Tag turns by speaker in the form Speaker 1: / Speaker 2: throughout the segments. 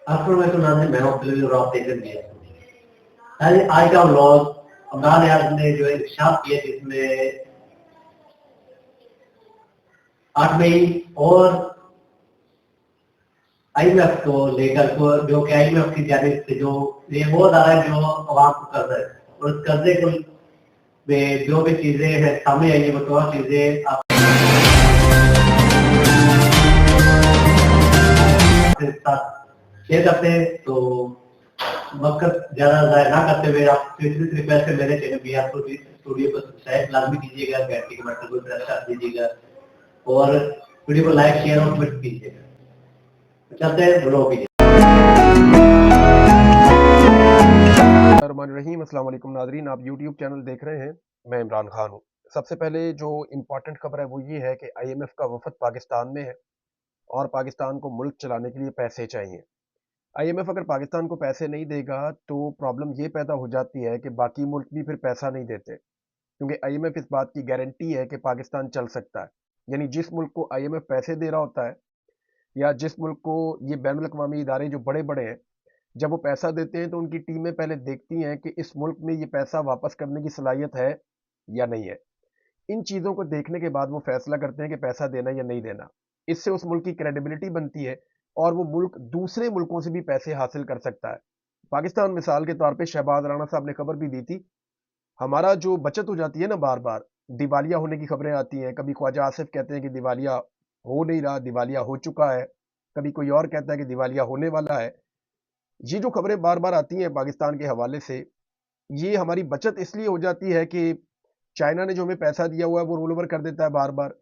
Speaker 1: Assalamualaikum नाज़रीन, मैं हूं अब्दुल और आप देख रहे हैं। आज का व्लॉग इमरान यार ने जो इंकशाफ किया जिसमें 8 मई और आईएमएफ को लेकर जो कि आईएमएफ की जानिब से जो ये बहुत ज्यादा जो अवाम को कर्जा है और उस कर्जे को में जो भी चीजें हैं सामने आई है वो तो चीजें आपके साथ शेयर करते हैं। तो वक्त ज्यादा ज़ाया ना करते हुए आप रिक्वेस्ट है मेरे चैनल भी आपको स्टूडियो को सब्सक्राइब लाजमी कीजिएगा, घंटी के बटन को प्रेस कर दीजिएगा और वीडियो को लाइक शेयर और कमेंट कीजिएगा। चलते हैं ब्लॉग की।
Speaker 2: रहीम अस्सलाम वालेकुम नाज़रीन, आप यूट्यूब चैनल देख रहे हैं। मैं इमरान खान हूँ। सबसे पहले जो इम्पोर्टेंट खबर है वो ये है कि आईएमएफ का वफद पाकिस्तान में है और पाकिस्तान को मुल्क चलाने के लिए पैसे चाहिए। आईएमएफ अगर पाकिस्तान को पैसे नहीं देगा तो प्रॉब्लम ये पैदा हो जाती है कि बाकी मुल्क भी फिर पैसा नहीं देते, क्योंकि आईएमएफ इस बात की गारंटी है कि पाकिस्तान चल सकता है। यानी जिस मुल्क को आईएमएफ पैसे दे रहा होता है या जिस मुल्क को ये बैनुल अक़वामी इदारे जो बड़े बड़े हैं, जब वो पैसा देते हैं तो उनकी टीमें पहले देखती हैं कि इस मुल्क में ये पैसा वापस करने की सलाहियत है या नहीं है। इन चीज़ों को देखने के बाद वो फैसला करते हैं कि पैसा देना या नहीं देना। इससे उस मुल्क की क्रेडिबिलिटी बनती है और वो मुल्क दूसरे मुल्कों से भी पैसे हासिल कर सकता है। पाकिस्तान मिसाल के तौर पे शहबाज राणा साहब ने खबर भी दी थी, हमारा जो बचत हो जाती है ना, बार बार दिवालिया होने की खबरें आती हैं। कभी ख्वाजा आसिफ कहते हैं कि दिवालिया हो नहीं रहा, दिवालिया हो चुका है, कभी कोई और कहता है कि दिवालिया होने वाला है। ये जो खबरें बार बार आती हैं पाकिस्तान के हवाले से, ये हमारी बचत इसलिए हो जाती है कि चाइना ने जो हमें पैसा दिया हुआ है वो रोल ओवर कर देता है बार बार।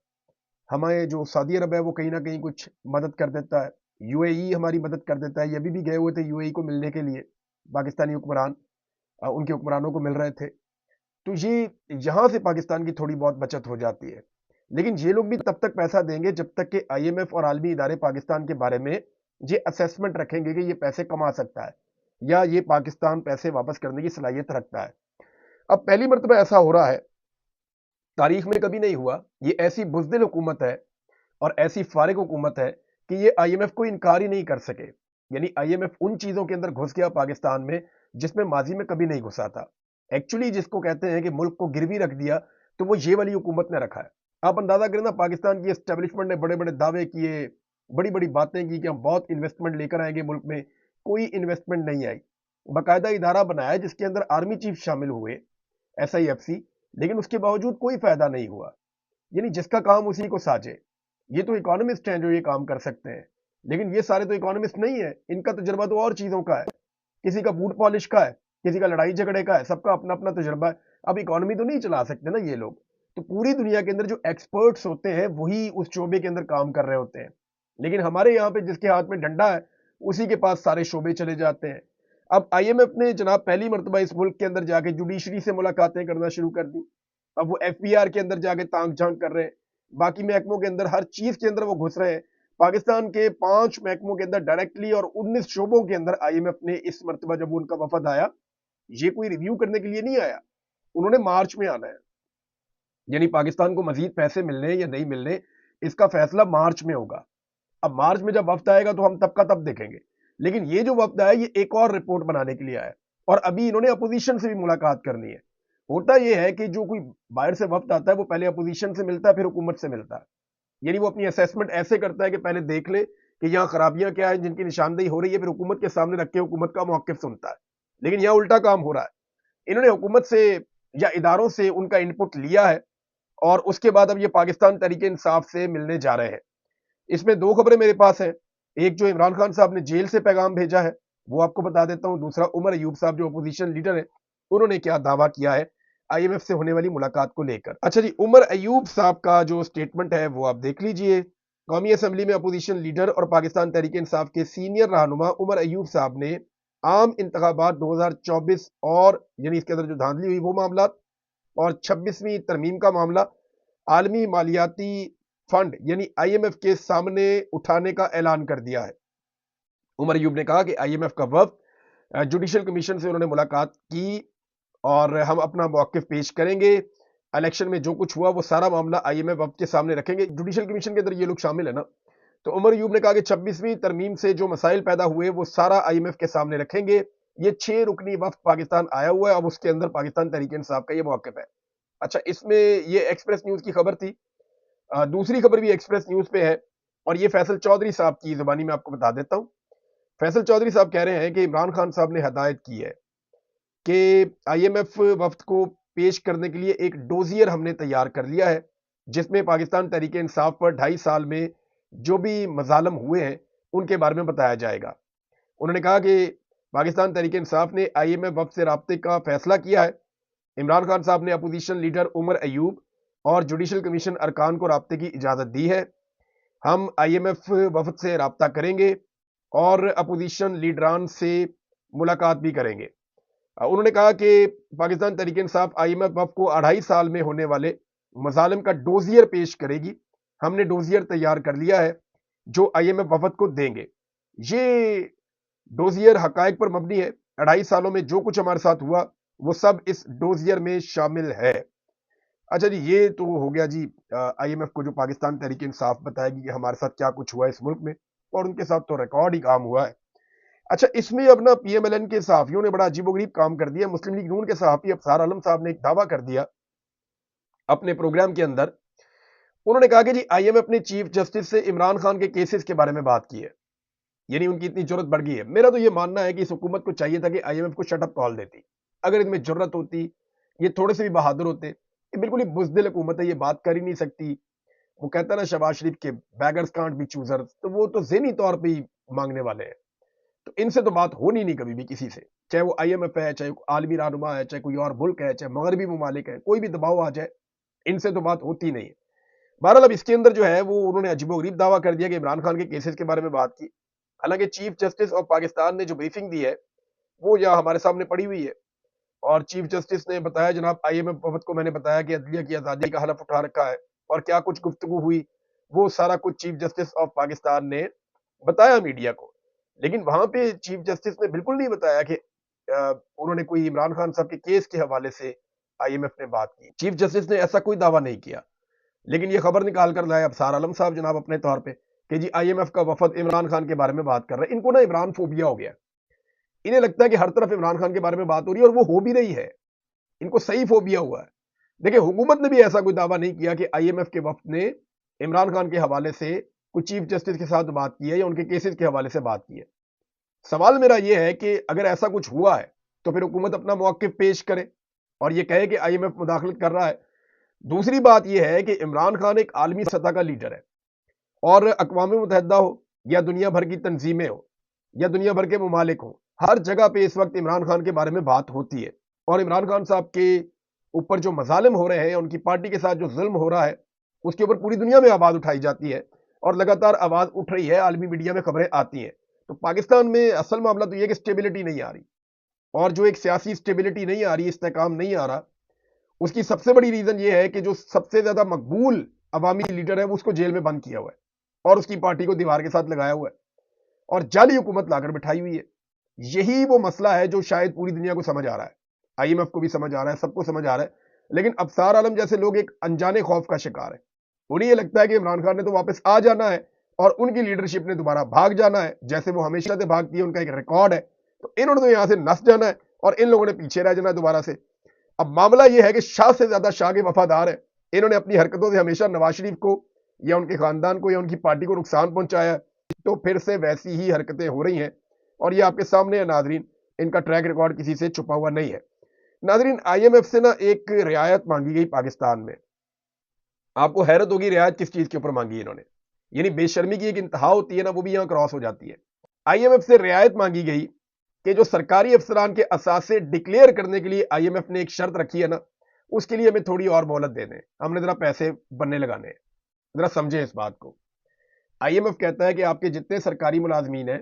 Speaker 2: हमें जो सऊदी अरब है वो कहीं ना कहीं कुछ मदद कर देता है, यूएई हमारी मदद कर देता है। ये अभी भी गए हुए थे यूएई को मिलने के लिए, पाकिस्तानी हुक्मरान उनके हुक्मरानों को मिल रहे थे। तो ये यहाँ से पाकिस्तान की थोड़ी बहुत बचत हो जाती है। लेकिन ये लोग भी तब तक पैसा देंगे जब तक कि आईएमएफ और आलमी इदारे पाकिस्तान के बारे में ये असेसमेंट रखेंगे कि ये पैसे कमा सकता है या ये पाकिस्तान पैसे वापस करने की सलाहियत रखता है। अब पहली मर्तबा ऐसा हो रहा है, तारीख में कभी नहीं हुआ। ये ऐसी बुज़दिल हुकूमत है और ऐसी फारिग हुकूमत है कि ये आईएमएफ को इनकार ही नहीं कर सके। यानी आईएमएफ उन चीज़ों के अंदर घुस गया पाकिस्तान में जिसमें माजी में कभी नहीं घुसा था। एक्चुअली जिसको कहते हैं कि मुल्क को गिरवी रख दिया, तो वो ये वाली हुकूमत ने रखा है। आप अंदाजा करें ना, पाकिस्तान की एस्टेब्लिशमेंट ने बड़े बड़े दावे किए, बड़ी बड़ी बातें की कि हम बहुत इन्वेस्टमेंट लेकर आएंगे मुल्क में, कोई इन्वेस्टमेंट नहीं आई। बाकायदा इदारा बनाया जिसके अंदर आर्मी चीफ शामिल हुए, SIFC, लेकिन उसके बावजूद कोई फायदा नहीं हुआ। यानी जिसका काम उसी को साजे। ये तो इकोनॉमिस्ट हैं जो ये काम कर सकते हैं, लेकिन ये सारे तो इकोनॉमिस्ट नहीं है। इनका तजुर्बा तो और चीजों का है, किसी का बूट पॉलिश का है, किसी का लड़ाई झगड़े का है, सबका अपना अपना तजुर्बा है। अब इकोनॉमी तो नहीं चला सकते ना ये लोग। तो पूरी दुनिया के अंदर जो एक्सपर्ट्स होते हैं वही उस शोबे के अंदर काम कर रहे होते हैं, लेकिन हमारे यहाँ पे जिसके हाथ में डंडा है उसी के पास सारे शोबे चले जाते हैं। अब आईएमएफ ने जनाब पहली मरतबा इस मुल्क के अंदर जाके जुडिशरी से मुलाकातें करना शुरू कर दी। अब वो FBR के अंदर जाके ताक झांक कर रहे हैं, बाकी महकमों के अंदर हर चीज के अंदर वो घुस रहे हैं। पाकिस्तान के 5 महकमों के अंदर डायरेक्टली और 19 शोबों के अंदर आईएमएफ ने इस मरतबा जब उनका वफद आया, ये कोई रिव्यू करने के लिए नहीं आया, उन्होंने मार्च में आना है। यानी पाकिस्तान को मजीद पैसे मिलने या नहीं मिलने, इसका फैसला मार्च में होगा। अब मार्च में जब वफ्द आएगा तो हम तब का तब देखेंगे। लेकिन ये जो वफ्द आया ये एक और रिपोर्ट बनाने के लिए आया और अभी इन्होंने अपोजिशन से भी मुलाकात करनी है। होता यह है कि जो कोई बाहर से वफ्द आता है वो पहले अपोजिशन से मिलता है, फिर हुकूमत से मिलता है। यानी वो अपनी असेसमेंट ऐसे करता है कि पहले देख ले कि यहाँ खराबियां क्या है, जिनकी निशानदेही हो रही है, फिर हुकूमत के सामने रख के हुकूमत का मौक़िफ़ सुनता है। लेकिन यहाँ उल्टा काम हो रहा है, इन्होंने हुकूमत से या इदारों से उनका इनपुट लिया है और उसके बाद अब ये पाकिस्तान तहरीके इंसाफ से मिलने जा रहे हैं। इसमें 2 खबरें मेरे पास हैं। एक जो इमरान खान साहब ने जेल से पैगाम भेजा है वो आपको बता देता हूं। दूसरा उमर अयूब साहब जो अपोजिशन लीडर है, उन्होंने क्या दावा किया है आईएमएफ से होने वाली मुलाकात को लेकर। अच्छा जी, उमर अयूब साहब का जो स्टेटमेंट है वो आप देख लीजिए। कौमी असम्बली में अपोजिशन लीडर और पाकिस्तान तहरीके इंसाफ के सीनियर रहनुमा उमर अयूब साहब ने आम इंतखाबात 2024 और यानी इसके अंदर जो धांधली हुई वो मामला और 26वीं तरमीम का मामला आलमी मालियाती फंड यानी आईएमएफ के सामने उठाने का ऐलान कर दिया है। उमर अयूब ने कहा कि आईएमएफ का वफ्द जुडिशल कमीशन से उन्होंने मुलाकात की और हम अपना मौक़िफ़ पेश करेंगे। इलेक्शन में जो कुछ हुआ वो सारा मामला आईएमएफ वफ्द के सामने रखेंगे। जुडिशल कमीशन के अंदर ये लोग शामिल है ना, تو عمر ایوب نے کہا کہ 26ویں ترمیم سے جو مسائل پیدا ہوئے وہ سارا IMF کے سامنے رکھیں گے. یہ 6 رکنی وفد پاکستان آیا ہوا ہے, اب اس کے اندر پاکستان تحریک انصاف کا یہ موقف ہے. اچھا, اس میں یہ ایکسپریس نیوز کی خبر تھی. دوسری خبر بھی ایکسپریس نیوز پہ ہے اور یہ فیصل چودھری صاحب کی زبانی میں آپ کو بتا دیتا ہوں. فیصل چودھری صاحب کہہ رہے ہیں کہ عمران خان صاحب نے ہدایت کی ہے کہ IMF وفد کو پیش کرنے کے لیے ایک ڈوزیئر ہم نے تیار کر لیا ہے, جس میں پاکستان تحریک انصاف پر 2.5 سال میں جو بھی مظالم ہوئے ہیں ان کے بارے میں بتایا جائے گا. انہوں نے کہا کہ پاکستان تحریک انصاف نے IMF وفد سے رابطے کا فیصلہ کیا ہے. عمران خان صاحب نے اپوزیشن لیڈر عمر ایوب اور جوڈیشل کمیشن ارکان کو رابطے کی اجازت دی ہے. ہم IMF وفد سے رابطہ کریں گے اور اپوزیشن لیڈران سے ملاقات بھی کریں گے. انہوں نے کہا کہ پاکستان تحریک انصاف IMF وفد کو 2.5 سال میں ہونے والے مظالم کا ڈوزیئر پیش کرے گی. ہم نے ڈوزیئر تیار کر لیا ہے جو IMF وفد کو دیں گے. یہ ڈوزیئر حقائق پر مبنی ہے. 2.5 سالوں میں جو کچھ ہمارے ساتھ ہوا وہ سب اس ڈوزیئر میں شامل ہے. اچھا جی, یہ تو ہو گیا جی IMF کو جو پاکستان تحریک انصاف بتائے گی کہ ہمارے ساتھ کیا کچھ ہوا ہے اس ملک میں, اور ان کے ساتھ تو ریکارڈ ہی کام ہوا ہے. اچھا, اس میں اب نا PMLN کے صحافیوں نے بڑا عجیب و غریب کام کر دیا. مسلم لیگ نون کے صحافی افسار عالم صاحب نے ایک دعویٰ کر دیا اپنے پروگرام کے اندر. انہوں نے کہا کہ جی IMF نے چیف جسٹس سے عمران خان کے کیسز کے بارے میں بات کی ہے, یعنی ان کی اتنی جرت بڑھ گئی ہے. میرا تو یہ ماننا ہے کہ اس حکومت کو چاہیے تھا کہ IMF کو شٹ اپ کال دیتی. اگر ان میں جرت ہوتی, یہ تھوڑے سے بھی بہادر ہوتے. یہ بالکل ہی بزدل حکومت ہے, یہ بات کر ہی نہیں سکتی. وہ کہتا ہے نا شہباز شریف کے بیگرز کانٹ بی چوزرز, تو وہ تو ذہنی طور پہ ہی مانگنے والے ہیں. تو ان سے تو بات ہونی نہیں کبھی بھی کسی سے, چاہے وہ IMF ہے, چاہے عالمی رہنما ہے, چاہے کوئی اور ملک ہے, چاہے مغربی ممالک ہے, کوئی بھی دباؤ آ جائے ان سے تو بات ہوتی نہیں ہے. بہرحال اب اس کے اندر جو ہے وہ انہوں نے عجیب و غریب دعویٰ کر دیا کہ عمران خان کے کیسز کے بارے میں بات کی. حالانکہ چیف جسٹس آف پاکستان نے جو بریفنگ دی ہے وہ یہاں ہمارے سامنے پڑی ہوئی ہے, اور چیف جسٹس نے بتایا جناب IMF وفد کو میں نے بتایا کہ عدلیہ کی آزادی کا حلف اٹھا رکھا ہے, اور کیا کچھ گفتگو ہوئی وہ سارا کچھ چیف جسٹس آف پاکستان نے بتایا میڈیا کو. لیکن وہاں پہ چیف جسٹس نے بالکل نہیں بتایا کہ انہوں نے کوئی عمران خان صاحب کے کیس کے حوالے سے IMF نے بات کی. چیف جسٹس نے ایسا کوئی دعویٰ نہیں کیا. لیکن یہ خبر نکال کر لائے افسار عالم صاحب جناب اپنے طور پہ کہ جی IMF کا وفد عمران خان کے بارے میں بات کر رہے ہیں. ان کو نا عمران فوبیا ہو گیا. انہیں لگتا ہے کہ ہر طرف عمران خان کے بارے میں بات ہو رہی ہے, اور وہ ہو بھی رہی ہے. ان کو صحیح فوبیا ہوا ہے. دیکھیں, حکومت نے بھی ایسا کوئی دعویٰ نہیں کیا کہ IMF کے وفد نے عمران خان کے حوالے سے کوئی چیف جسٹس کے ساتھ بات کی ہے یا ان کے کیسز کے حوالے سے بات کی ہے. سوال میرا یہ ہے کہ اگر ایسا کچھ ہوا ہے تو پھر حکومت اپنا موقف پیش کرے اور یہ کہے کہ IMF مداخلت کر رہا ہے. دوسری بات یہ ہے کہ عمران خان ایک عالمی سطح کا لیڈر ہے, اور اقوام متحدہ ہو یا دنیا بھر کی تنظیمیں ہو یا دنیا بھر کے ممالک ہوں, ہر جگہ پہ اس وقت عمران خان کے بارے میں بات ہوتی ہے. اور عمران خان صاحب کے اوپر جو مظالم ہو رہے ہیں, ان کی پارٹی کے ساتھ جو ظلم ہو رہا ہے, اس کے اوپر پوری دنیا میں آواز اٹھائی جاتی ہے, اور لگاتار آواز اٹھ رہی ہے, عالمی میڈیا میں خبریں آتی ہیں. تو پاکستان میں اصل معاملہ تو یہ ہے کہ اسٹیبلٹی نہیں آ رہی, اور جو ایک سیاسی اسٹیبلٹی نہیں آ رہی, استحکام نہیں آ رہا, اس کی سب سے بڑی ریزن یہ ہے کہ جو سب سے زیادہ مقبول عوامی لیڈر ہے وہ اس کو جیل میں بند کیا ہوا ہے, اور اس کی پارٹی کو دیوار کے ساتھ لگایا ہوا ہے, اور جعلی حکومت لا کر بٹھائی ہوئی ہے. یہی وہ مسئلہ ہے جو شاید پوری دنیا کو سمجھ آ رہا ہے, IMF کو بھی سمجھ آ رہا ہے, سب کو سمجھ آ رہا ہے. لیکن ابصار عالم جیسے لوگ ایک انجانے خوف کا شکار ہیں. انہیں یہ لگتا ہے کہ عمران خان نے تو واپس آ جانا ہے اور ان کی لیڈرشپ نے دوبارہ بھاگ جانا ہے, جیسے وہ ہمیشہ سے بھاگتی ہے, ان کا ایک ریکارڈ ہے. تو انہوں نے تو یہاں سے نس جانا ہے اور ان لوگوں نے پیچھے رہ جانا ہے دوبارہ سے. اب معاملہ یہ ہے کہ شاہ سے زیادہ شاہ کے وفادار ہیں. انہوں نے اپنی حرکتوں سے ہمیشہ نواز شریف کو یا ان کے خاندان کو یا ان کی پارٹی کو نقصان پہنچایا ہے, تو پھر سے ویسی ہی حرکتیں ہو رہی ہیں, اور یہ آپ کے سامنے ہے ناظرین, ان کا ٹریک ریکارڈ کسی سے چھپا ہوا نہیں ہے. ناظرین, IMF سے نا ایک رعایت مانگی گئی پاکستان میں. آپ کو حیرت ہوگی رعایت کس چیز کے اوپر مانگی انہوں نے, یعنی بے شرمی کی ایک انتہا ہوتی ہے نا, وہ بھی یہاں کراس ہو جاتی ہے. IMF سے رعایت مانگی گئی کہ جو سرکاری افسران کے اثاثے ڈکلیئر کرنے کے لیے IMF نے ایک شرط رکھی ہے نا, اس کے لیے ہمیں تھوڑی اور مہلت دے دیں, ہم نے ذرا پیسے بننے لگانے ہیں. ذرا سمجھیں اس بات کو. IMF کہتا ہے کہ آپ کے جتنے سرکاری ملازمین ہیں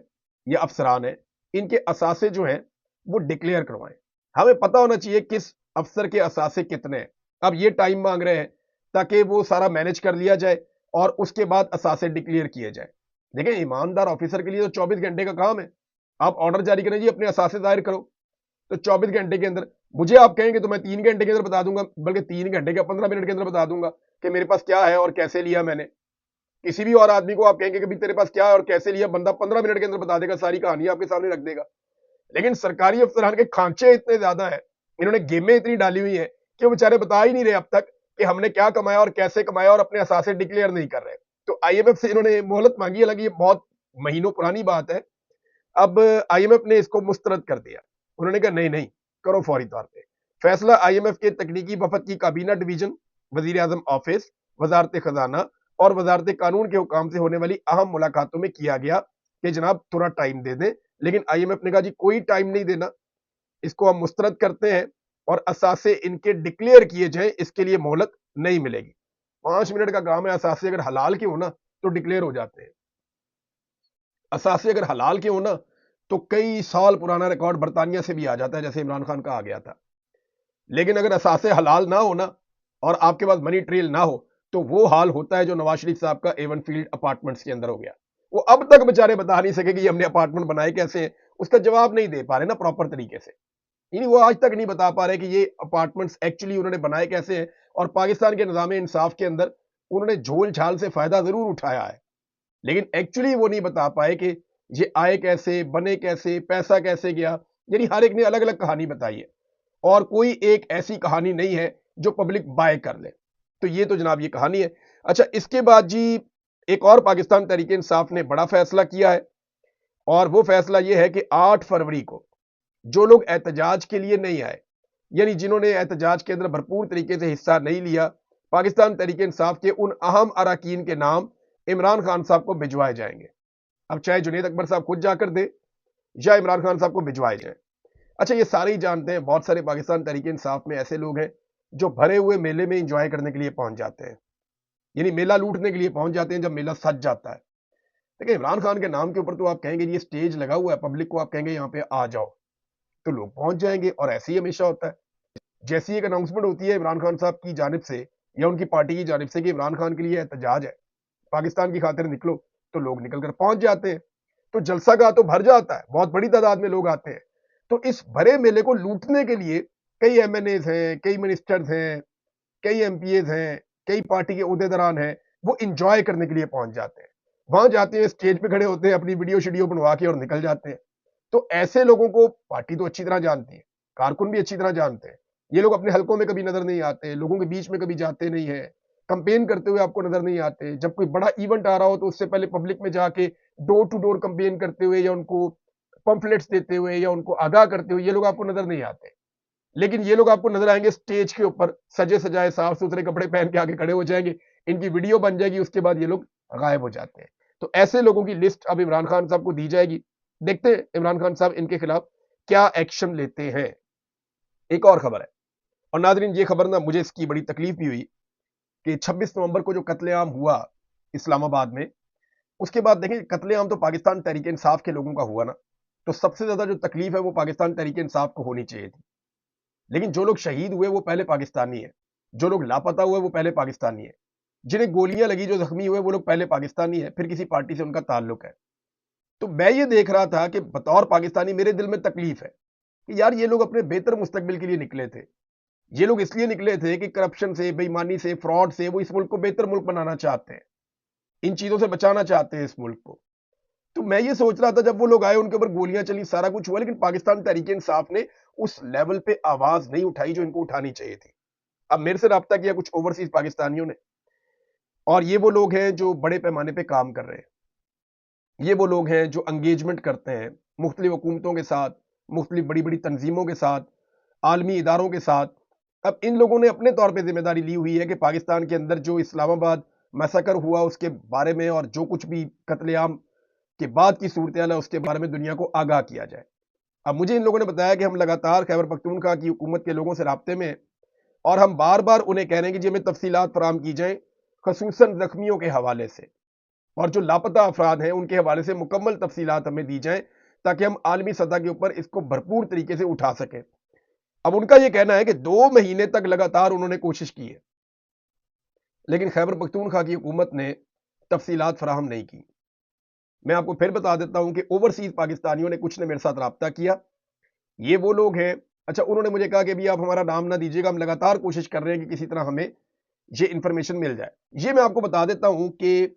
Speaker 2: یا افسران ہیں, ان کے اثاثے جو ہیں وہ ڈکلیئر کروائیں. ہمیں پتہ ہونا چاہیے کس افسر کے اثاثے کتنے ہیں. اب یہ ٹائم مانگ رہے ہیں تاکہ وہ سارا مینج کر لیا جائے اور اس کے بعد اثاثے ڈکلیئر کیے جائے. دیکھیں, ایماندار آفیسر کے لیے تو 24 گھنٹے کا کام ہے. آپ آرڈر جاری کریں جی اپنے اثاثے ظاہر کرو, تو 24 گھنٹے کے اندر مجھے آپ کہیں گے تو میں 3 گھنٹے کے اندر بتا دوں گا, بلکہ 3 گھنٹے کا 15 منٹ کے اندر بتا دوں گا کہ میرے پاس کیا ہے اور کیسے لیا میں نے. किसी भी और आदमी को आप कहेंगे कि भाई तेरे पास क्या है और कैसे लिया, बंदा 15 मिनट के अंदर बता देगा, सारी कहानी आपके सामने रख देगा। लेकिन सरकारी अफसरान के खांचे इतने ज्यादा है, इन्होंने गेमें इतनी डाली हुई है कि वो बेचारे बता ही नहीं रहे अब तक कि हमने क्या कमाया और कैसे कमाया, और अपने असासे डिक्लेयर नहीं कर रहे। तो आईएमएफ से इन्होंने मोहलत मांगी, हालांकि ये बहुत महीनों पुरानी बात है। अब आईएमएफ ने इसको मुस्तरद कर दिया। उन्होंने कहा नहीं नहीं, करो फौरी तौर पे। फैसला आईएमएफ के तकनीकी वफद की काबीना डिवीजन, वजीर आजम ऑफिस, वजारत खजाना और वजारत कानून के हुकाम से होने वाली अहम मुलाकातों में किया गया कि जनाब थोड़ा टाइम दे दें। लेकिन आईएमएफ ने कहा जी कोई टाइम नहीं देना, इसको हम मुस्तरद करते हैं और असासे इनके डिक्लेयर किए जाएं, इसके लिए मोहलत नहीं मिलेगी। 5 मिनट का काम है। असासे अगर हलाल के हो ना तो डिक्लेयर हो जाते हैं। असासे अगर हलाल के हो ना तो कई साल पुराना रिकॉर्ड बर्तानिया से भी आ जाता है, जैसे इमरान खान का आ गया था। लेकिन अगर असासे हलाल ना हो ना और आपके पास मनी ट्रेल ना हो तो वो हाल होता है जो नवाज शरीफ साहब का एवन फील्ड अपार्टमेंट्स के अंदर हो गया। वो अब तक बेचारे बता नहीं सके कि ये हमने अपार्टमेंट बनाए कैसे हैं, उसका जवाब नहीं दे पा रहे ना प्रॉपर तरीके से। यानी वो आज तक नहीं बता पा रहे कि ये अपार्टमेंट्स एक्चुअली उन्होंने बनाए कैसे हैं, और पाकिस्तान के निज़ाम इंसाफ के अंदर उन्होंने झोल झाल से फायदा जरूर उठाया है, लेकिन एक्चुअली वो नहीं बता पाए कि ये आए कैसे, बने कैसे, पैसा कैसे गया। यानी हर एक ने अलग अलग कहानी बताई है और कोई एक ऐसी कहानी नहीं है जो पब्लिक बाय कर ले। तो ये तो जनाब ये कहानी है। अच्छा, इसके बाद जी एक और पाकिस्तान तहरीक इंसाफ ने बड़ा फैसला किया है, और वो फैसला ये है कि 8 फरवरी को जो लोग एहतजाज के लिए नहीं आए, यानी जिन्होंने एहतजाज के अंदर भरपूर तरीके से हिस्सा नहीं लिया, पाकिस्तान तहरीक इंसाफ के उन अहम अरकान के नाम इमरान खान साहब को भिजवाए जाएंगे। अब चाहे जुनेद अकबर साहब खुद जाकर दे या इमरान खान साहब को भिजवाए जाए। अच्छा, ये सारे ही जानते हैं, बहुत सारे पाकिस्तान तहरीक इंसाफ में ऐसे लोग हैं जो भरे हुए मेले में इंजॉय करने के लिए पहुंच जाते हैं, यानी मेला लूटने के लिए पहुंच जाते हैं जब मेला सज जाता है। देखिए, इमरान खान के नाम के ऊपर तो आप कहेंगे ये स्टेज लगा हुआ है, पब्लिक को आप कहेंगे यहाँ पे आ जाओ तो लोग पहुंच जाएंगे, और ऐसे ही हमेशा होता है। जैसी एक अनाउंसमेंट होती है इमरान खान साहब की जानिब से या उनकी पार्टी की जानिब से कि इमरान खान के लिए एहतजाज है, पाकिस्तान की खातिर निकलो, तो लोग निकल कर पहुंच जाते हैं। तो जलसा का तो भर जाता है, बहुत बड़ी तादाद में लोग आते हैं। तो इस भरे मेले को लूटने के लिए कई एमएनएज हैं, कई मिनिस्टर्स हैं, कई एमपीएज हैं, कई पार्टी के ओहदेदारान हैं, वो इंजॉय करने के लिए पहुंच जाते हैं। वहां जाते हैं, स्टेज पे खड़े होते हैं, अपनी वीडियो शीडियो बनवा के और निकल जाते हैं। तो ऐसे लोगों को पार्टी तो अच्छी तरह जानती है, कारकुन भी अच्छी तरह जानते हैं। ये लोग अपने हलकों में कभी नजर नहीं आते, लोगों के बीच में कभी जाते नहीं है, कंपेन करते हुए आपको नजर नहीं आते। जब कोई बड़ा इवेंट आ रहा हो तो उससे पहले पब्लिक में जाके डोर टू डोर कंपेन करते हुए या उनको पंफलेट्स देते हुए या उनको आगाह करते हुए ये लोग आपको नजर नहीं आते। लेकिन ये लोग आपको नजर आएंगे स्टेज के ऊपर सजे सजाए, साफ सुथरे कपड़े पहन के आगे खड़े हो जाएंगे, इनकी वीडियो बन जाएगी, उसके बाद ये लोग गायब हो जाते हैं। तो ऐसे लोगों की लिस्ट अब इमरान खान साहब को दी जाएगी। देखते हैं इमरान खान साहब इनके खिलाफ क्या एक्शन लेते हैं। एक और खबर है, और नाजरीन ये खबर ना मुझे इसकी बड़ी तकलीफ भी हुई कि 26 नवंबर को जो कत्लेआम हुआ इस्लामाबाद में, उसके बाद देखें कत्लेआम तो पाकिस्तान तहरीक इंसाफ के लोगों का हुआ ना, तो सबसे ज्यादा जो तकलीफ है वो पाकिस्तान तहरीक इंसाफ को होनी चाहिए थी। लेकिन जो लोग शहीद हुए वो पहले पाकिस्तानी है, जो लोग लापता हुए वो पहले पाकिस्तानी है, जिन्हें गोलियां लगी जो जख्मी हुए वो लोग पहले पाकिस्तानी है, फिर किसी पार्टी से उनका ताल्लुक है। तो मैं ये देख रहा था कि बतौर पाकिस्तानी मेरे दिल में तकलीफ है कि यार ये लोग अपने बेहतर मुस्तकबिल के लिए निकले थे। ये लोग इसलिए निकले थे कि करप्शन से, बेईमानी से, फ्रॉड से वो इस मुल्क को बेहतर मुल्क बनाना चाहते हैं, इन चीजों से बचाना चाहते हैं इस मुल्क को। तो मैं ये सोच रहा था जब वो लोग आए, उनके ऊपर गोलियां चली, सारा कुछ हुआ, लेकिन पाकिस्तान तहरीक इंसाफ ने उस लेवल पे आवाज नहीं उठाई जो इनको उठानी चाहिए थी। अब मेरे से राब्ता किया कुछ ओवरसीज पाकिस्तानियों ने, और ये वो लोग हैं जो बड़े पैमाने पे काम कर रहे हैं, ये वो लोग हैं जो एंगेजमेंट करते हैं मुख्तलिफ हुकूमतों के साथ, मुख्तलिफ बड़ी बड़ी तंजीमों के साथ, आलमी इदारों के साथ। अब इन लोगों ने अपने तौर पे जिम्मेदारी ली हुई है कि पाकिस्तान के अंदर जो इस्लामाबाद मैसाकर हुआ उसके बारे में और जो कुछ भी कत्लेआम के बाद की सूरत हाल है उसके बारे में दुनिया को आगाह किया जाए। अब मुझे इन लोगों ने बताया कि हम लगातार खैबर पख्तूनख्वा की हुकूमत के लोगों से राब्ते में हैं और हम बार बार उन्हें कह रहे हैं कि जी हमें तफसीलात फराहम की जाए, खसूसन जख्मियों के हवाले से और जो लापता अफराद हैं उनके हवाले से मुकम्मल तफसीलात हमें दी जाए ताकि हम आलमी सतह के ऊपर इसको भरपूर तरीके से उठा सकें। अब उनका यह कहना है कि 2 महीने तक लगातार उन्होंने कोशिश की है, लेकिन खैबर पख्तूनख्वा की हुकूमत ने तफसीलात फराहम नहीं की। मैं आपको फिर बता देता हूं कि ओवरसीज पाकिस्तानियों ने कुछ ने मेरे साथ राब्ता किया, ये वो लोग हैं। अच्छा, उन्होंने मुझे कहा कि भी आप हमारा नाम ना दीजिएगा, हम लगातार कोशिश कर रहे हैं कि किसी तरह हमें ये इंफॉर्मेशन मिल जाए। ये मैं आपको बता देता हूं कि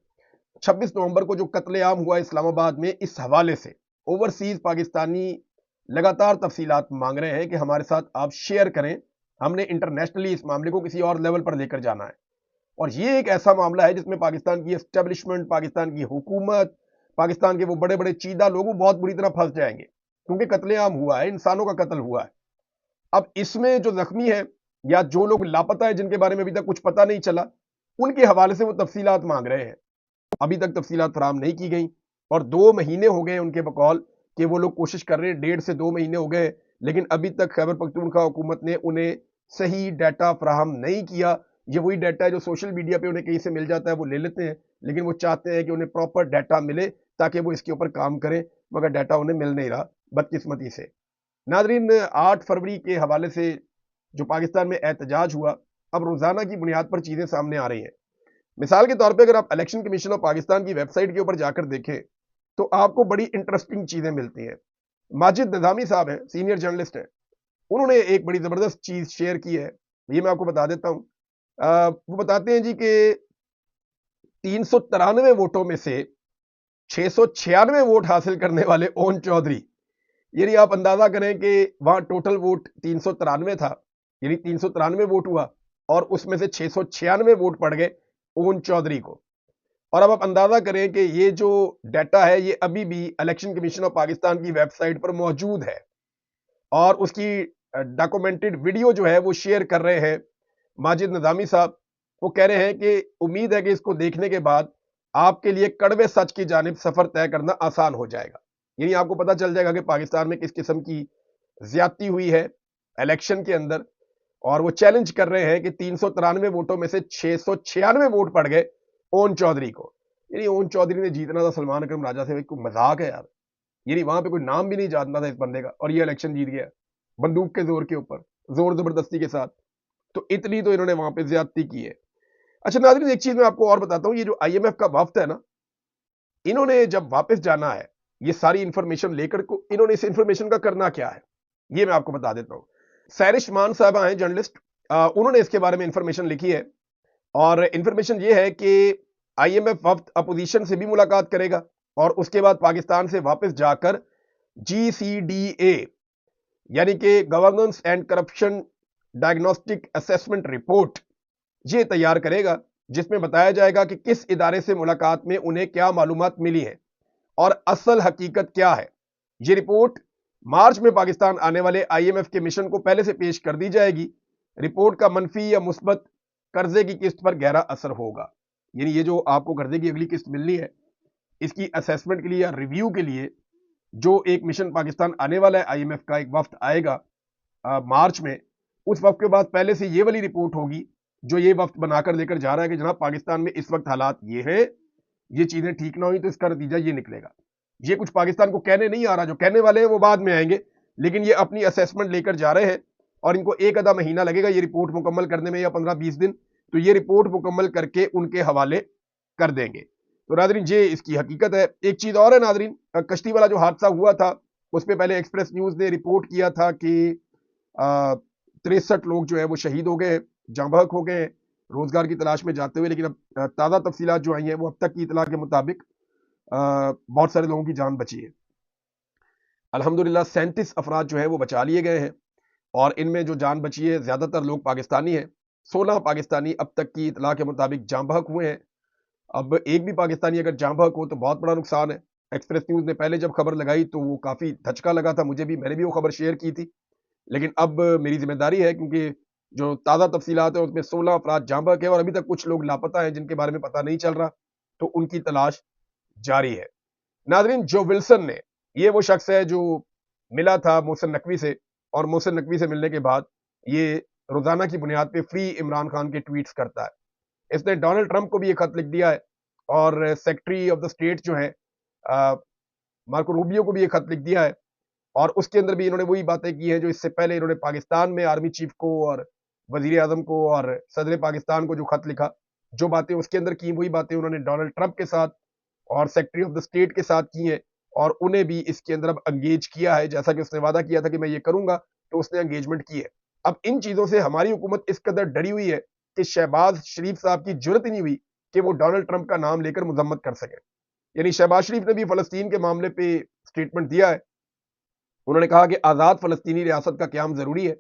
Speaker 2: 26 नवंबर को जो कत्लेआम हुआ इस्लामाबाद में, इस हवाले से ओवरसीज पाकिस्तानी लगातार तफसीलात मांग रहे हैं कि हमारे साथ आप शेयर करें, हमने इंटरनेशनली इस मामले को किसी और लेवल पर लेकर जाना है। और ये एक ऐसा मामला है जिसमें पाकिस्तान की एस्टेब्लिशमेंट, पाकिस्तान की हुकूमत, पाकिस्तान के वो बड़े बड़े चीदा लोग बहुत बुरी तरह फंस जाएंगे, क्योंकि कत्लेआम हुआ है, इंसानों का कत्ल हुआ है। अब इसमें जो जख्मी है या जो लोग लापता है, जिनके बारे में अभी तक कुछ पता नहीं चला, उनके हवाले से वो तफसीलात मांग रहे हैं। अभी तक तफसीलात फराहम नहीं की गई और 2 महीने हो गए उनके बकौल कि वो लोग कोशिश कर रहे हैं, 1.5 से 2 महीने हो गए, लेकिन अभी तक खैबर पख्तूनख्वा हुकूमत ने उन्हें सही डाटा फराहम नहीं किया। ये वही डाटा है जो सोशल मीडिया पे उन्हें कहीं से मिल जाता है, वो ले लेते हैं, लेकिन वो चाहते हैं कि उन्हें प्रॉपर डाटा मिले ताकि वो इसके ऊपर काम करें, मगर डाटा उन्हें मिल नहीं रहा बदकिस्मती से। नाजरीन, 8 फरवरी के हवाले से जो पाकिस्तान में एहतजाज हुआ, अब रोजाना की बुनियाद पर चीजें सामने आ रही हैं। मिसाल के तौर पे अगर आप इलेक्शन कमीशन ऑफ पाकिस्तान की वेबसाइट के ऊपर जाकर देखें तो आपको बड़ी इंटरेस्टिंग चीजें मिलती हैं। माजिद निजामी साहब हैं, सीनियर जर्नलिस्ट हैं, उन्होंने एक बड़ी जबरदस्त चीज शेयर की है, ये मैं आपको बता देता हूं। वो बताते हैं जी कि 393 वोटों में से 696 वोट हासिल करने वाले ओन चौधरी, यानी आप अंदाजा करें कि वहां टोटल वोट 393 था, यानी 393 वोट हुआ और उसमें से 696 वोट पड़ गए ओन चौधरी को। और अब आप अंदाजा करें कि ये जो डाटा है ये अभी भी इलेक्शन कमीशन ऑफ पाकिस्तान की वेबसाइट पर मौजूद है और उसकी डॉक्यूमेंटेड वीडियो जो है वो शेयर कर रहे हैं माजिद निजामी साहब। वो कह रहे हैं कि उम्मीद है कि इसको देखने के बाद आपके लिए कड़वे सच की जानिब सफर तय करना आसान हो जाएगा, यानी आपको पता चल जाएगा कि पाकिस्तान में किस किस्म की ज्यादती हुई है इलेक्शन के अंदर। और वो चैलेंज कर रहे हैं कि 393 वोटों में से 696 वोट पड़ गए ओन चौधरी को, यानी ओन चौधरी ने जीतना था सलमान अकरम राजा से, कोई मजाक है यार, यानी वहां पे कोई नाम भी नहीं जानता था इस बंदे का और ये इलेक्शन जीत गया बंदूक के जोर के ऊपर, जोर जबरदस्ती के साथ। तो इतनी तो इन्होंने वहां पे ज्यादती की है। अच्छा नाज़रीन, एक चीज मैं आपको और बताता हूं, ये जो IMF का वफ्द है ना, इन्होंने जब वापस जाना है ये सारी इंफॉर्मेशन लेकर को, इन्होंने इस इंफॉर्मेशन का करना क्या है ये मैं आपको बता देता हूं। सैरिश मान साहबा हैं जर्नलिस्ट, उन्होंने इसके बारे में इंफॉर्मेशन लिखी है और इंफॉर्मेशन ये है कि IMF वफ्द अपोजिशन से भी मुलाकात करेगा और उसके बाद पाकिस्तान से वापस जाकर GCDA यानी कि governance and corruption diagnostic assessment report ये तैयार करेगा, जिसमें बताया जाएगा कि किस इदारे से मुलाकात में उन्हें क्या मालूमात मिली है और असल हकीकत क्या है। ये रिपोर्ट मार्च में पाकिस्तान आने वाले IMF के मिशन को पहले से पेश कर दी जाएगी। रिपोर्ट का मनफी या मुस्बत कर्जे की किस्त पर गहरा असर होगा, यानी ये जो आपको कर्जे की अगली किस्त मिलनी है इसकी असेसमेंट के लिए या रिव्यू के लिए जो एक मिशन पाकिस्तान आने वाला है, IMF का एक वफ्द आएगा मार्च में, उस वक्त के बाद पहले से ये वाली रिपोर्ट होगी जो ये वक्त बनाकर लेकर जा रहा है कि जनाब पाकिस्तान में इस वक्त हालात ये है, ये चीजें ठीक ना हुई तो इसका नतीजा ये निकलेगा। ये कुछ पाकिस्तान को कहने नहीं आ रहा, जो कहने वाले हैं वो बाद में आएंगे, लेकिन ये अपनी असेसमेंट लेकर जा रहे हैं और इनको एक आधा महीना लगेगा ये रिपोर्ट मुकम्मल करने में या 15-20 दिन, तो ये रिपोर्ट मुकम्मल करके उनके हवाले कर देंगे। तो नाजरीन ये इसकी हकीकत है। एक चीज और है नाजरीन, कश्ती वाला जो हादसा हुआ था उस पर पहले एक्सप्रेस न्यूज ने रिपोर्ट किया था कि 63 लोग जो है वो शहीद हो गए, जाँ बहक हो गए रोजगार की तलाश में जाते हुए, लेकिन अब ताज़ा तफसीलात जो आई हैं वो अब तक की इतला के मुताबिक बहुत सारे लोगों की जान बची है। अल्हम्दुलिल्लाह 37 अफराद जो है वो बचा लिए गए हैं और इनमें जो जान बची है ज्यादातर लोग पाकिस्तानी हैं। 16 पाकिस्तानी अब तक की इतला के मुताबिक जाँ बहक हुए हैं। अब एक भी पाकिस्तानी अगर जाँ बहक हो तो बहुत बड़ा नुकसान है। एक्सप्रेस न्यूज ने पहले जब खबर लगाई तो वो काफी धचका लगा था मुझे भी, मैंने भी वो खबर शेयर की थी, लेकिन अब मेरी जिम्मेदारी है क्योंकि जो ताज़ा तफसीलात है उसमें 16 अफराद जाँ बहक है और अभी तक कुछ लोग लापता हैं जिनके बारे में पता नहीं चल रहा, तो उनकी तलाश जारी है। नाजरीन, जो विल्सन ने, ये वो शख्स है जो मिला था मोहसिन नकवी से और मोहसिन नकवी से मिलने के बाद ये रोजाना की बुनियाद पे फ्री इमरान खान के ट्वीट्स करता है। इसने डोनाल्ड ट्रंप को भी एक खत लिख दिया है और सेक्रेटरी ऑफ द स्टेट जो है मार्को रूबियो को भी एक खत लिख दिया है और उसके अंदर भी इन्होंने वही बातें की हैं जो इससे पहले इन्होंने पाकिस्तान में आर्मी चीफ को और वजीर आजम को और सदर पाकिस्तान को जो खत लिखा, जो बातें उसके अंदर की वही बातें उन्होंने डोनाल्ड ट्रंप के साथ और सेक्रेटरी ऑफ द स्टेट के साथ की है और उन्हें भी इसके अंदर अब एंगेज किया है, जैसा कि उसने वादा किया था कि मैं ये करूंगा, तो उसने एंगेजमेंट की है। अब इन चीजों से हमारी हुकूमत इस कदर डरी हुई है कि शहबाज शरीफ साहब की जुर्रत ही नहीं हुई کہ وہ ڈونلڈ ٹرمپ کا نام لے کر مذمت کر سکیں. یعنی شہباز شریف نے بھی فلسطین کے معاملے پہ سٹیٹمنٹ دیا ہے. انہوں نے کہا کہ آزاد فلسطینی ریاست کا قیام ضروری ہے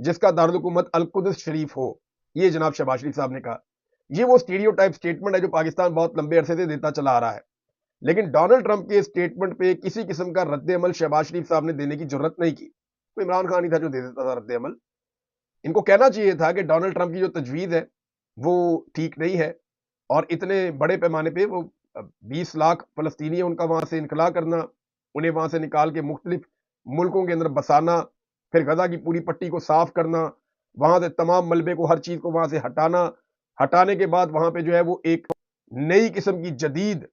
Speaker 2: جس کا دارالحکومت القدس شریف ہو. یہ جناب شہباز شریف صاحب نے کہا. یہ وہ اسٹیریوٹائپ سٹیٹمنٹ ہے جو پاکستان بہت لمبے عرصے سے دیتا چلا آ رہا ہے, لیکن ڈونلڈ ٹرمپ کے سٹیٹمنٹ پہ کسی قسم کا رد عمل شہباز شریف صاحب نے دینے کی جرت نہیں کی. تو عمران خان ہی تھا جو دے دیتا تھا رد عمل. ان کو کہنا چاہیے تھا کہ ڈونلڈ ٹرمپ کی جو تجویز ہے وہ ٹھیک نہیں ہے, اور اتنے بڑے پیمانے پہ وہ 20 لاکھ فلسطینی ان کا وہاں سے انخلا کرنا, انہیں وہاں سے نکال کے مختلف ملکوں کے اندر بسانا, پھر غزہ کی پوری پٹی کو صاف کرنا, وہاں سے تمام ملبے کو, ہر چیز کو وہاں سے ہٹانے کے بعد وہاں پہ جو ہے وہ ایک نئی قسم کی جدید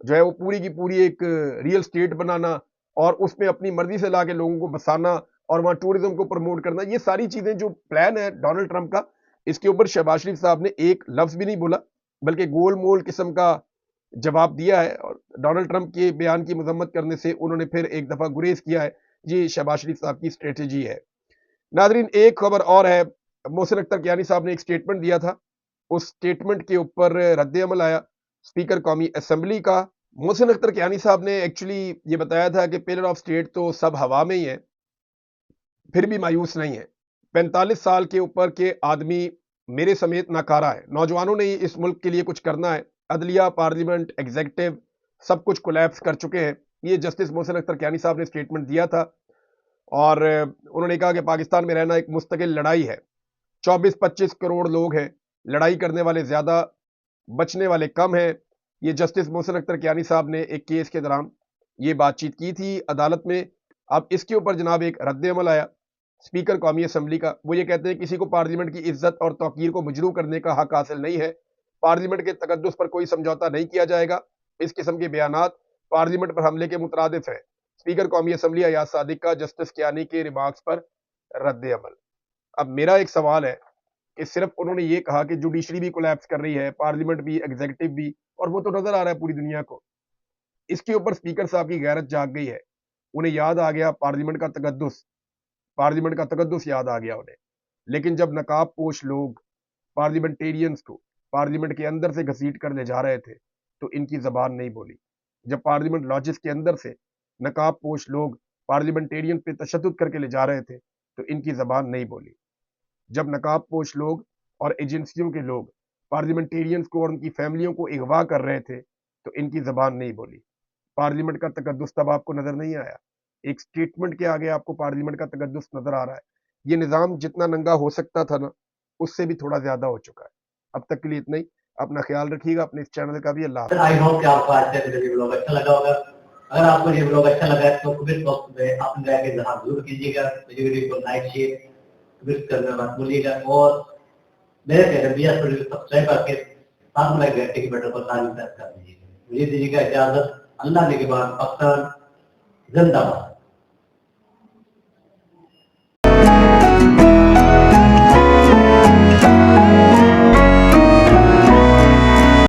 Speaker 2: جو ہے وہ پوری کی پوری ایک ریئل اسٹیٹ بنانا, اور اس میں اپنی مرضی سے لا کے لوگوں کو بسانا اور وہاں ٹورزم کو پروموٹ کرنا. یہ ساری چیزیں جو پلان ہے ڈونلڈ ٹرمپ کا, اس کے اوپر شہباز شریف صاحب نے ایک لفظ بھی نہیں بولا, بلکہ گول مول قسم کا جواب دیا ہے, اور ڈونلڈ ٹرمپ کے بیان کی مذمت کرنے سے انہوں نے پھر ایک دفعہ گریز کیا ہے. یہ شہباز شریف صاحب کی اسٹریٹجی ہے. ناظرین, ایک خبر اور ہے. محسن اختر کیانی صاحب نے ایک سٹیٹمنٹ دیا تھا, اس سٹیٹمنٹ کے اوپر رد عمل آیا اسپیکر قومی اسمبلی کا. محسن اختر کیانی صاحب نے ایکچولی یہ بتایا تھا کہ پلر آف سٹیٹ تو سب ہوا میں ہی ہے, پھر بھی مایوس نہیں ہے. 45 سال کے اوپر کے آدمی میرے سمیت ناکارہ ہے. نوجوانوں نے اس ملک کے لیے کچھ کرنا ہے. عدلیہ, پارلیمنٹ, ایگزیکٹو سب کچھ کولیپس کر چکے ہیں. یہ جسٹس محسن اختر کیانی صاحب نے سٹیٹمنٹ دیا تھا, اور انہوں نے کہا کہ پاکستان میں رہنا ایک مستقل لڑائی ہے. 24-25 کروڑ لوگ ہیں, لڑائی کرنے والے زیادہ, بچنے والے کم ہیں. یہ جسٹس محسن اختر کیانی صاحب نے ایک کیس کے دوران یہ بات چیت کی تھی عدالت میں. اب اس کے اوپر جناب ایک رد عمل آیا اسپیکر قومی اسمبلی کا. وہ یہ کہتے ہیں کسی کو پارلیمنٹ کی عزت اور توقیر کو مجروح کرنے کا حق حاصل نہیں ہے, پارلیمنٹ کے تقدس پر کوئی سمجھوتا نہیں کیا جائے گا. اس قسم کے بیانات پارلیمنٹ پر حملے کے مترادف ہیں. اسپیکر قومی اسمبلی ایاز صادق کا جسٹس کیانی کے ریمارکس پر رد عمل. اب میرا ایک سوال ہے کہ صرف انہوں نے یہ کہا کہ جوڈیشری بھی کولیپس کر رہی ہے, پارلیمنٹ بھی, ایگزیکٹو بھی, اور وہ تو نظر آ رہا ہے پوری دنیا کو. اس کے اوپر اسپیکر صاحب کی غیرت جاگ گئی ہے. انہیں یاد آ گیا پارلیمنٹ کا تقدس یاد آ گیا انہیں. لیکن جب نقاب پوش لوگ پارلیمنٹیرینز کو پارلیمنٹ کے اندر سے گھسیٹ کر لے جا رہے تھے تو ان کی زبان نہیں بولی. جب پارلیمنٹ لاجز کے اندر سے نقاب پوش لوگ پارلیمنٹیرین پہ تشدد کر کے لے جا رہے تھے تو ان کی زبان نہیں بولی. جب نقاب پوش لوگ اور ایجنسیوں کے لوگ پارلیمنٹیرینز کو اور ان کی فیملیوں کو اغوا کر رہے تھے تو ان کی زبان نہیں بولی. پارلیمنٹ کا تقدس تب آپ کو نظر نہیں آیا. ایک سٹیٹمنٹ کے آگے آپ کو پارلیمنٹ کا تقدس نظر آ رہا ہے. یہ نظام جتنا ننگا ہو سکتا تھا نا, اس سے بھی تھوڑا زیادہ ہو چکا ہے. اب تک کے لیے اتنا ہی. اپنا خیال رکھیے گا, اپنے اس چینل کا بھی. اللہ حافظ.
Speaker 1: آئی ہوپ کہ آپ کو آج کا یہ ولاگ اچھا لگا ہوگا. اگر آپ کو یہ ولاگ اچھا لگا ہے تو کمنٹ باکس میں اپنے رائے کا اظہار ضرور کیجیے گا. مجھے ویڈیو کو لائک شیئر کمنٹ کرنا مت بھولیے گا, اور میرے چینل بھی سبسکرائب کر کے ساتھ میں گھنٹے کی بٹن پر لازمی پریس کر دیجیے گا. مجھے دیجیے گا اجازت. اللہ نے کے بعد پاکستان زندہ باد.